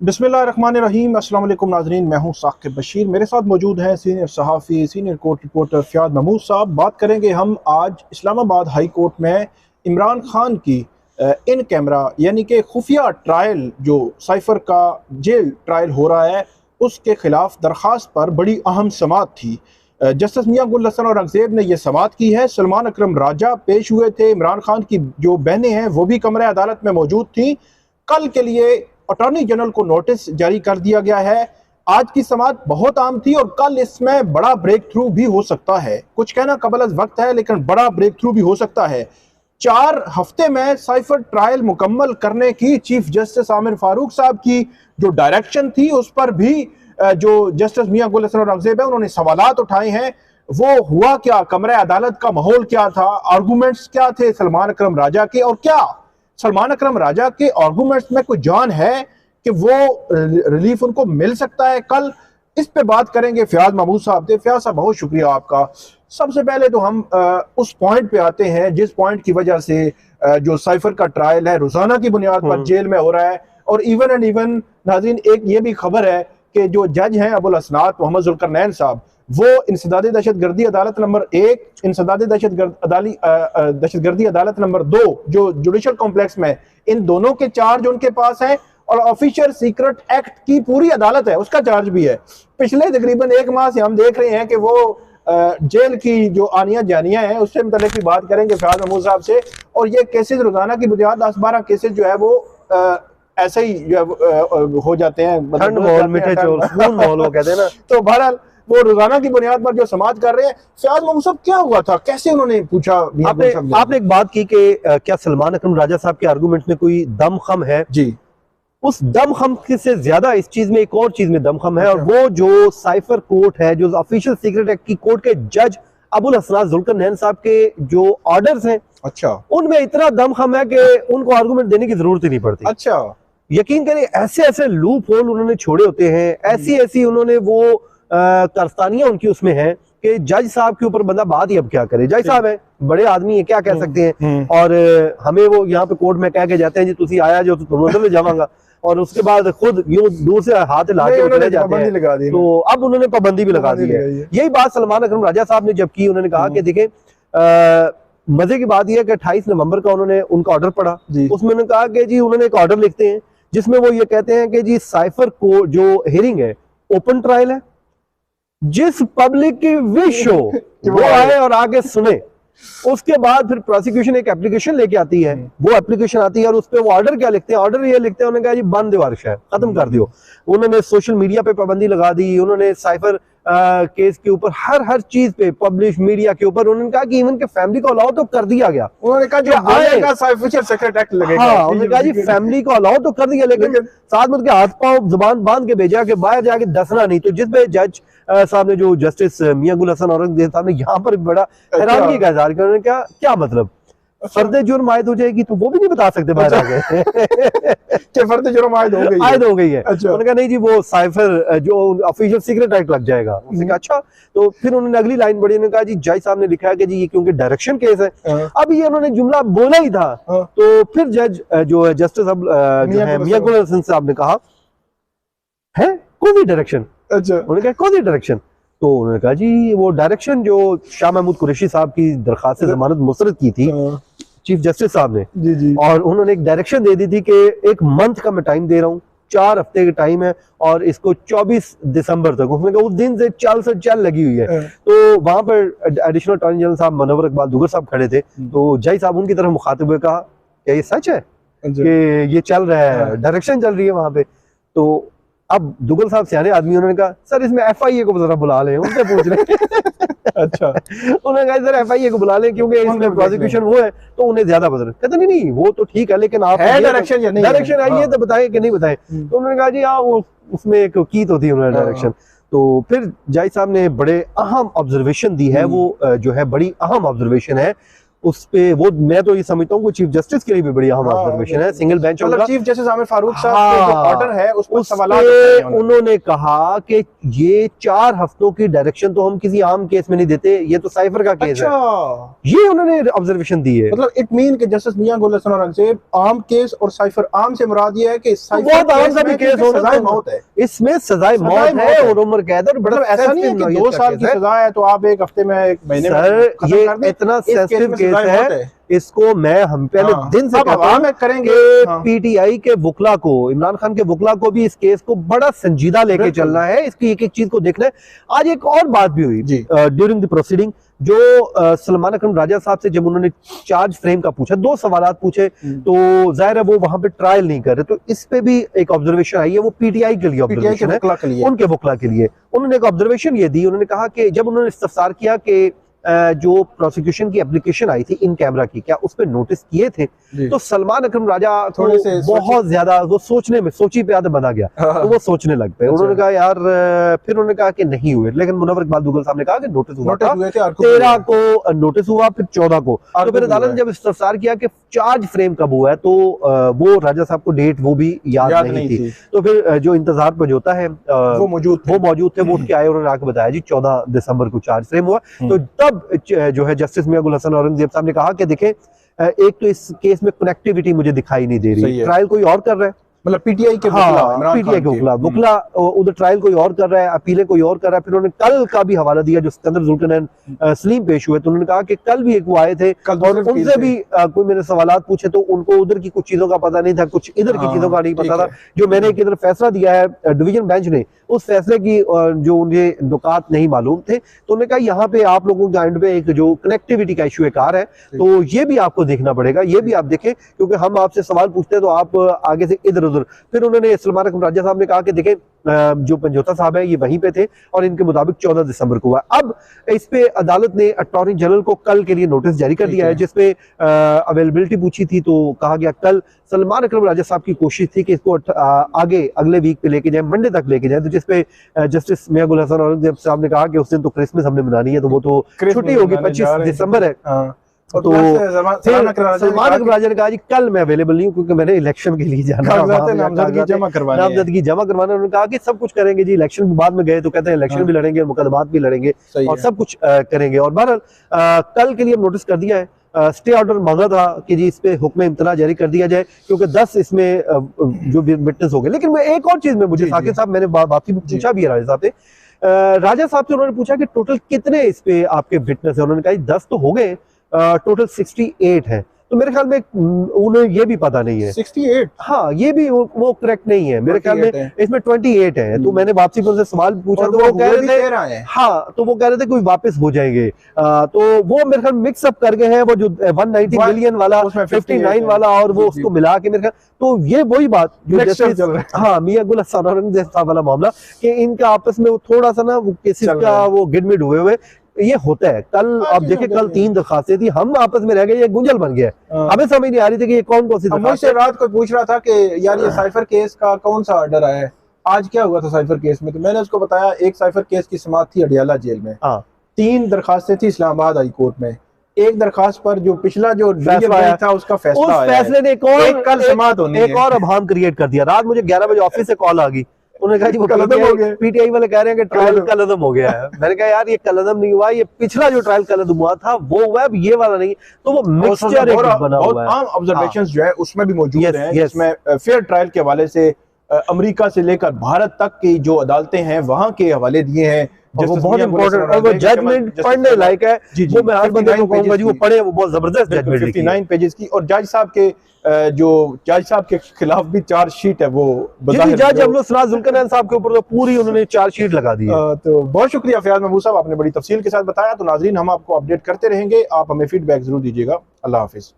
बिस्मिल्लाहिर्रहमानिर्रहीम। अस्सलाम वालेकुम नाज़रीन, मैं हूं साकिब बशीर। मेरे साथ मौजूद हैं सीनियर सहाफ़ी senior court reporter Fiyad Mahmood साहब। बात करेंगे हम आज इस्लामाबाद हाई कोर्ट में इमरान खान की इन कैमरा यानी कि खुफिया ट्रायल जो साइफ़र का जेल ट्रायल हो रहा है उसके ख़िलाफ़ दरख्वास्त पर बड़ी अहम समाअत थी। जस्टिस मियां गुल हसन औरंगज़ेब ने यह समाअत की है। सलमान अकरम राजा पेश हुए थे। इमरान खान की जो बहनें हैं वो भी कमरे अदालत में मौजूद थी। कल के लिए अटॉर्नी जनरल को नोटिस जारी कर दिया गया है। आज की समाअत बहुत आम थी और कल इसमें बड़ा ब्रेक थ्रू भी हो सकता है। कुछ कहना कबल अज़ वक्त है लेकिन बड़ा ब्रेक थ्रू भी हो सकता है। 4 हफ्ते में साइफर ट्रायल मुकम्मल करने की चीफ जस्टिस आमिर फारूक साहब की जो डायरेक्शन थी उस पर भी जो जस्टिस मियां गुल हसन औरंगज़ेब है उन्होंने सवालात उठाए हैं। वो हुआ क्या, कमरे अदालत का माहौल क्या था, आर्गूमेंट्स क्या थे सलमान अकरम राजा के, और क्या सलमान अकरम राजा के आर्गूमेंट्स में कोई जान है कि वो रिलीफ उनको मिल सकता है। कल इस पे बात करेंगे फ़ियाद महमूद साहब से। फ़ियाद साहब बहुत शुक्रिया आपका। सबसे पहले तो हम उस पॉइंट पे आते हैं जिस पॉइंट की वजह से जो साइफर का ट्रायल है रोजाना की बुनियाद पर जेल में हो रहा है। और इवन एंड इवन नाज़रीन एक ये भी खबर है कि जो जज हैं अबुल असनाद मोहम्मद जुल्करनैन साहब वो इंसदादी दहशतगर्दी अदालत नंबर 1, इंसदादी दहशतगर्दी अदालत नंबर 2 जो जुडिशल कॉम्प्लेक्स में, इन दोनों के चार्ज उनके पास है और ऑफिशियल सीक्रेट एक्ट की पूरी अदालत है उसका चार्ज भी है। पिछले तकरीबन 1 माह से हम देख रहे हैं कि वो जेल की जो आनिया जानिया है उससे मतलब की बात करेंगे फ़ियाद महमूद साहब से। और ये केसेस रोजाना की बुनियाद 10-12 केसेस जो है वो ऐसे ही जो है हो जाते हैं, ठंड माहौल मीठे चोल स्कूल माहौल वो कहते हैं ना। तो बहरहाल वो रोजाना की बुनियाद पर जो समाज कर रहे हैं। फ़ियाद महमूद साहब क्या हुआ था, कैसे उन्होंने पूछा? आपने एक बात की कि क्या सलमान अकरम राजा साहब के आर्गूमेंट में कोई दमखम है? जी, उस दमखम से ज्यादा इस चीज में एक और चीज में दमखम है। और वो जो साइफर कोर्ट है, जो ऑफिशियल सीक्रेट एक्ट की कोर्ट के जज अबुल हसन जुल्करनैन साहब के जो ऑर्डर्स हैं, अच्छा, उनमें इतना दमखम है कि उनको आर्गूमेंट देने की जरूरत ही नहीं पड़ती। अच्छा, यकीन करें ऐसे ऐसे लूप होल उन्होंने छोड़े होते हैं, ऐसी ऐसी उन्होंने वो कारस्तानियां उनकी उसमें है कि जज साहब के ऊपर बंदा बात ही अब क्या करे। जज साहब है, बड़े आदमी है, क्या कह सकते हैं। और हमें वो यहाँ पे कोर्ट में कह के जाते हैं जी तुसी आया जो तो तुम ले जावांगा, और उसके बाद खुद यूं दूर से हाथ ला के चले जाते हैं। तो अब उन्होंने पाबंदी भी लगा दी है। यही बात सलमान अकरम राजा साहब ने जब की, उन्होंने कहा कि देखें मजे की बात यह है कि 28 नवंबर का उन्होंने उनका ऑर्डर पढ़ा। उसमें उन्होंने कहा कि जी उन्होंने एक ऑर्डर लिखते हैं जिसमें वो ये कहते हैं कि जी साइफर को जो हियरिंग है ओपन ट्रायल है, जिस पब्लिक की विश हो वो आए और आगे सुने। उसके बाद फिर प्रोसिक्यूशन एक एप्लीकेशन लेके आती है, वो एप्लीकेशन आती है और उस पे वो ऑर्डर क्या लिखते हैं, ऑर्डर ये लिखते हैं, उन्होंने कहा जी बंद दो वारिश है, खत्म कर दियो। उन्होंने सोशल मीडिया पे पाबंदी लगा दी, उन्होंने साइफर केस के ऊपर हर चीज पे पब्लिश मीडिया के ऊपर उन्होंने कहा कि इवन के फैमिली को अलाउ तो कर दिया गया। उन्होंने कहा जो आएगा ऑफिशियल सीक्रेट एक्ट लगेगा। हाँ, उन्होंने कहा जी फैमिली को अलाउ तो कर दिया लेकिन साथ में उनके हाथ पांव जुबान बांध के भेजा कि बाहर जाके दसना नहीं। तो जिस पे जज साहब ने, जो जस्टिस मियां गुल हसन औरंगज़ेब साहब ने यहाँ पर बड़ा हैरानगी का इजहार किया। उन्होंने क्या मतलब फर्द जुर्म आयद हो जाएगी तो वो भी नहीं बता सकते बाहर आके कि फर्द जुर्म आयद हो गई है। अच्छा। उन्होंने कहा नहीं जी वो साइफर जो ऑफिशियल सीक्रेट एक्ट लग जाएगा। उन्होंने कहा अच्छा। तो फिर उन्होंने अगली लाइन बढ़ी, उन्होंने कहा जी जज साहब ने लिखा है कि जी ये क्योंकि डायरेक्शन केस है। अब ये उन्होंने जुमला बोला ही था तो फिर जज जो है जस्टिस मियां गुल हसन साहब ने कहा है कौन सी डायरेक्शन। अच्छा। उन्होंने कहा कौन सी डायरेक्शन? तो उन्होंने कहा जी वो डायरेक्शन जो शाह महमूद कुरैशी साहब की दरखास्त से जमानत मुस्तरद की थी चीफ जस्टिस साहब ने, जी। और उन्होंने एक डायरेक्शन दे दी थी कि 1 मंथ का मैं टाइम दे रहा हूँ, 4 हफ्ते का टाइम है और इसको 24 दिसंबर तक। उसने कहा उस दिन से चल लगी हुई है। तो वहां पर एडिशनल अटॉर्नी जनरल साहब मनोवर इकबाल दुगर साहब खड़े थे। तो जज साहब उनकी तरफ मुखातिब हुए, कहा क्या ये सच है कि ये चल रहा है, डायरेक्शन चल रही है वहां पे? तो अब दुगल साहब सियाने आदमी, उन्होंने कहा सर इसमें FIA को जरा बुला लें, उनसे पूछ लें। अच्छा। उन्होंने कहा सर FIA को बुला लें क्योंकि इसमें प्रोसिक्यूशन वो है तो उन्हें ज्यादा पता। कहते नहीं वो तो ठीक है लेकिन आप डायरेक्शन आई है तो बताएं कि नहीं बताएं। तो उन्होंने कहा जी हाँ वो उसमें एक की तो थी उन्होंने डायरेक्शन। तो फिर जज साहब ने बड़े अहम ऑब्जर्वेशन दी है, वो जो है बड़ी अहम ऑब्जर्वेशन है। उस पे वो मैं तो ये समझता हूँ चीफ जस्टिस के लिए भी बड़ी अहम हाँ, ऑब्जर्वेशन है, सिंगल बेंच मतलब होगा। चीफ जस्टिस आमिर फारूक साहब के जो ऑर्डर है उस पर उस सवालात पे उठाए हैं उन्होंने कहा कि ये 4 हफ्तों की डायरेक्शन तो हम किसी आम केस में नहीं देते, ये तो साइफर का केस है, अच्छा, ये उन्होंने ऑब्जर्वेशन दी है। मतलब इट मीन कि जस्टिस मियां गुल हसन औरंगजेब आम केस और साइफर, आम से मुराद ये है कि साइफर बहुत आम सा भी में केस क्योंकि होना सजाए तो मौत है, इसमें सजाए मौत है और उम्र कैद और बड़ा मतलब ऐसा नहीं है कि 2 साल की सजा है तो आप 1 हफ्ते में 1 महीने में सर खत्म ये कर दें। इतना इस केस सेंसिटिव में केस सजाए मौत है, इसको मैं हम पहले हाँ, दिन से अब कहता हवा में हूं करेंगे। कि हाँ, पीटीआई के वकला को, इमरान खान के वकला को भी इस केस को बड़ा संजीदा लेके बिल्कुल। चलना है, इसकी एक एक चीज को देखना है। आज एक और बात भी हुई जी। ड्यूरिंग द प्रोसीडिंग, जो सलमान अकरम राजा साहब से जब उन्होंने चार्ज फ्रेम का पूछा, 2 सवालात पूछे, तो जाहिर है वो वहां पे ट्रायल नहीं कर रहे, तो इस पे भी एक ऑब्जर्वेशन आई है, वो पीटीआई के लिए पीटीआई के ऑब्जर्वेशन है, वकला के लिए। उनके वकला के लिए। उन्होंने एक ऑब्जर्वेशन ये दी, उन्होंने कहा कि जब उन्होंने इस्तफसार किया कि जो प्रोसिक्यूशन की एप्लीकेशन आई थी इन कैमरा की, क्या उस पर नोटिस किए थे, तो सलमान अकरम राजा थोड़े से बहुत ज्यादा वो सोचने में सोची पे आदत बना गया, तो वो सोचने लग पे। उन्होंने कहा यार, फिर उन्होंने कहा कि नहीं हुए, लेकिन मुनव्वर इकबाल दुगल साहब ने कहा कि नोटिस हुआ था, 13 को नोटिस हुआ, फिर 14 को। तो फिर अदालत ने जब इस्तफसार किया कि चार्ज फ्रेम कब हुआ है, तो वो राजा साहब को डेट वो भी याद नहीं थी। तो फिर जो इंतजार पर होता है वो मौजूद थे, वो उठ के आए, उन्होंने आके बताया जी 14 दिसंबर को चार्ज फ्रेम हुआ। तो तब जो है जस्टिस मियां गुल हसन औरंगजेब साहब ने कहा कि देखें, एक तो इस केस में कनेक्टिविटी मुझे दिखाई नहीं दे रही, ट्रायल कोई और कर रहा है, मतलब पीटीआई के पीटीआई के वकला उधर ट्रायल कोई और कर रहा है, अपीलें कोई और कर रहा है। फिर उन्होंने कल का भी हवाला दिया जो सिकंदर जुल्करनैन सलीम पेश हुए, तो उन्होंने कहा कि कल भी एक वो आए थे और उनसे भी कोई मैंने सवालात पूछे, तो उनको उधर की कुछ चीजों का पता नहीं था, कुछ इधर की चीजों का नहीं पता था। जो मैंने एक इधर फैसला दिया है डिवीजन बेंच ने, उस फैसले की जो उन्हें नुकात नहीं मालूम थे, तो उन्होंने कहा यहाँ पे आप लोगों के एंड पे एक जो कनेक्टिविटी का इशू एक आ रहा है, तो ये भी आपको देखना पड़ेगा, ये भी आप देखें, क्योंकि हम आपसे सवाल पूछते हैं तो आप आगे से इधर उधर। फिर उन्होंने सलमान अकरम राजा साहब ने कहा कि देखें, जो पंजोता साहब है ये वहीं पे थे और इनके मुताबिक 14 दिसंबर को हुआ। अब इस पे अदालत ने अटॉर्नी जनरल को कल के लिए नोटिस जारी कर दिया है, जिसपे अवेलेबिलिटी पूछी थी, तो कहा गया कल सलमान अकरम राजा साहब की कोशिश थी कि इसको आगे अगले वीक पे लेके जाए, मंडे तक लेके जाए, तो जिसपे जस्टिस मियां गुल हसन औरंगजेब साहब ने कहा कि उस दिन तो क्रिसमस हमने मनानी है, तो वो तो छुट्टी होगी, 25 दिसंबर है। तो सलमान अकरम राजा ने कहा जी कल मैं अवेलेबल नहीं हूँ, क्योंकि मैंने इलेक्शन के लिए जाना है, नामजदगी जमा करवाना। उन्होंने कहा कि सब कुछ करेंगे जी, इलेक्शन के बाद में गए तो कहते हैं इलेक्शन भी लड़ेंगे, मुकदमात भी लड़ेंगे और सब कुछ करेंगे। और बहरहाल कल के लिए नोटिस कर दिया है, स्टे ऑर्डर मांगा था कि जी इस पे हुक्म इम्तना जारी कर दिया जाए, क्योंकि 10 इसमें जो विटनेस हो गए। लेकिन मैं एक और चीज में मुझे साकिब साहब, मैंने बाकी पूछा भी है राजा साहब से, राजा साहब से उन्होंने पूछा कि टोटल कितने इस पे आपके विटनेस है, उन्होंने कहा 10 तो हो गए, टोटल 68 है। तो मेरे ख्याल में उन्हें ये भी पता नहीं है 68, हाँ ये भी वो करेक्ट नहीं है, मेरे ख्याल में इसमें 28 है। तो मैंने वापसी पर उनसे सवाल पूछा, तो वो कह रहे थे हाँ, तो वो कह रहे थे कोई वापस हो जाएंगे, तो वो मेरे ख्याल मिक्सअप कर गए हैं, वो जो 190 मिलियन वाला, 59 वाला और वो उसको मिला के, मेरे ख्याल तो ये वही बात जो हाँ मियां गुल हसन औरंगजेब साहब वाला मामला, कि इनका आपस में वो थोड़ा सा ना वो केसेस का वो गिडमिड हुए ये होता है। कल आप देखें, कल 3 दरखास्तें थी, हम आपस में रह गए, ये गुंजल बन गया है, हमें समझ नहीं आ रही थी कि ये कौन सी दरखास्त है। रात को पूछ रहा था कि यार ये साइफर केस का कौन सा ऑर्डर आया है, आज क्या हुआ था साइफर केस में, तो मैंने उसको बताया एक साइफर केस की समाअत थी अडियाला जेल में, 3 दरखास्तें थी इस्लामाबाद हाई कोर्ट में, एक दरखास्त पर जो पिछला जो फैसला था उसका फैसला आया, फैसले ने कल समाअत होनी है, एक और अभाम क्रिएट कर दिया। रात मुझे 11 बजे ऑफिस से कॉल आ गई, उन्होंने कहा जी वो पीटीआई वाले कह रहे हैं कि ट्रायल कलअदम हो गया है। मैंने कहा यार ये कलअदम नहीं हुआ, ये पिछला जो ट्रायल कलअदम हुआ था वो हुआ, अब ये वाला नहीं। तो वो मिक्सचर बना हुआ है। आम ऑब्जर्वेशंस जो है उसमें भी मौजूद हैं, जिसमें फेयर ट्रायल के हवाले से अमेरिका से लेकर भारत तक की जो अदालतें हैं वहां के हवाले दिए हैं, वो बहुत इंपॉर्टेंट और वो जजमेंट पढ़ने लायक है। वो मैं हर बंदे को कहूंगा जी वो पढ़े, वो बहुत जबरदस्त जजमेंट लिखी है, 59 पेजेस की। और जज साहब के जो जज साहब के खिलाफ भी चार्ज शीट है, वो जज अब्दुल जुल्करनैन साहब के ऊपर तो पूरी उन्होंने चार्ज शीट लगा दी है। तो बहुत शुक्रिया फयाज महमूद साहब, आपने बड़ी तफसील के साथ बताया। तो नाजरीन हम आपको अपडेट करते रहेंगे, आप हमें फीडबैक जरूर दीजिएगा। अल्लाह हाफिज।